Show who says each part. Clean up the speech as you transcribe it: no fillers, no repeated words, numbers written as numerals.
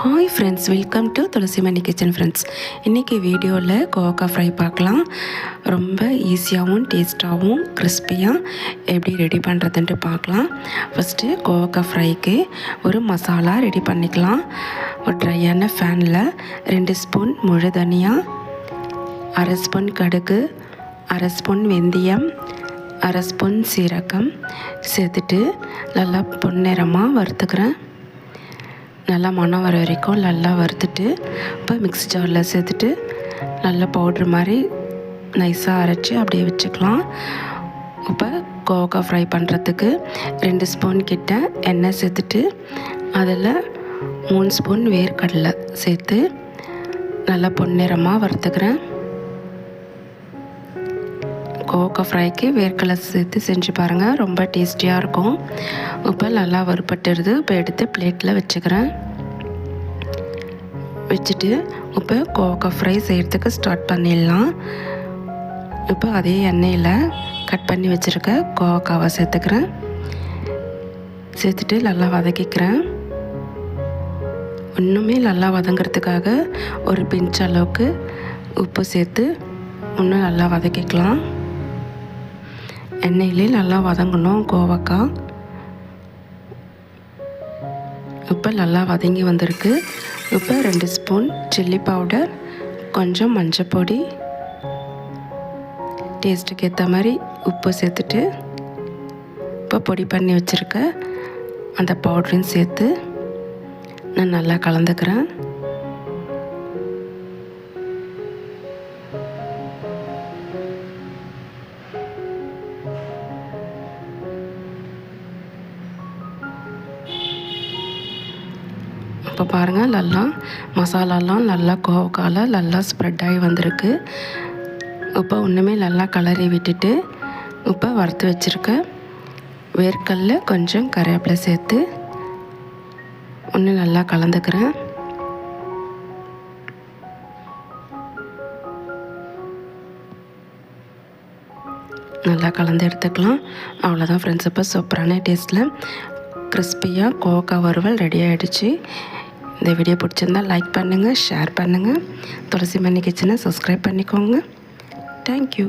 Speaker 1: Hi friends, welcome to Thulasimani kitchen friends. இன்றைக்கி வீடியோவில் கோவக்காய் ஃப்ரை பார்க்கலாம். ரொம்ப ஈஸியாகவும் டேஸ்ட்டாகவும் கிறிஸ்பியாக எப்படி ரெடி பண்ணுறதுன்ட்டு பார்க்கலாம். ஃபஸ்ட்டு கோவக்காய் ஃப்ரைக்கு ஒரு மசாலா ரெடி பண்ணிக்கலாம். ஒரு ட்ரையான ஃபேனில் 2 ஸ்பூன் முழு தனியா, 1/2 ஸ்பூன் கடுகு, 1/2 ஸ்பூன் வெந்தயம், 1/2 ஸ்பூன் சீரகம் சேர்த்துட்டு நல்லா பொன்னிறமாக வறுத்துக்கிறேன். நல்லா மணம் வர வரைக்கும் நல்லா வறுத்துட்டு இப்போ மிக்ஸி ஜாரில் சேர்த்துட்டு நல்லா பவுட்ரு மாதிரி நைஸாக அரைச்சி அப்படியே வச்சுக்கலாம். இப்போ கோவக்காய் ஃப்ரை பண்ணுறதுக்கு 2 ஸ்பூன் கிட்ட எண்ணெய் சேர்த்துட்டு அதில் 3 ஸ்பூன் வேர்க்கடலை சேர்த்து நல்லா பொன்னிறமாக வறுத்துக்கிறேன். கோவக்காய் ஃப்ரைக்கு வேர்க்கடலை சேர்த்து செஞ்சு பாருங்கள், ரொம்ப டேஸ்டியாக இருக்கும். இப்போ நல்லா வறுபட்டுருது. இப்போ எடுத்து பிளேட்டில் வச்சுக்கிறேன். வச்சுட்டு இப்போ கோவக்காய் ஃப்ரை செய்கிறதுக்கு ஸ்டார்ட் பண்ணிடலாம். இப்போ அதே எண்ணெயில் கட் பண்ணி வச்சுருக்க கோவக்காவை சேர்த்துக்கிறேன். சேர்த்துட்டு நல்லா வதக்கிக்கிறேன். இன்னுமே நல்லா வதங்கிறதுக்காக ஒரு பிஞ்ச் அளவுக்கு உப்பு சேர்த்து இன்னும் நல்லா வதக்கிக்கலாம். எண்ணெயிலே நல்லா வதங்கணும் கோவக்காய். இப்போ நல்லா வதங்கி வந்திருக்கு. இப்போ 2 ஸ்பூன் சில்லி பவுடர், கொஞ்சம் மஞ்சள் பொடி, டேஸ்ட்டுக்கு ஏற்ற மாதிரி உப்பு சேர்த்துட்டு இப்போ பொடி பண்ணி வச்சுருக்க அந்த பவுடரையும் சேர்த்து நான் நல்லா கலந்துக்கிறேன். இப்போ பாருங்கள், நல்லா மசாலாலாம் நல்லா கோவக்காயில் நல்லா ஸ்ப்ரெட் ஆகி வந்திருக்கு. இப்போ ஒன்றுமே நல்லா கலரி விட்டுட்டு இப்போ வறுத்து வச்சுருக்க வேர்க்கடலை கொஞ்சம் கருவேப்பிலை சேர்த்து ஒன்று நல்லா கலந்துக்கிறேன். நல்லா கலந்து எடுத்துக்கலாம். அவ்வளோதான் ஃப்ரெண்ட்ஸ். இப்போ சூப்பரான டேஸ்ட்டில் கிறிஸ்பியாக கோவக்காய் வறுவல் ரெடி ஆகிடுச்சு. இந்த வீடியோ பிடிச்சிருந்தால் லைக் பண்ணுங்கள், ஷேர் பண்ணுங்கள். துளசிமணி கிச்சனை சப்ஸ்கிரைப் பண்ணிக்கோங்க. தேங்க்யூ.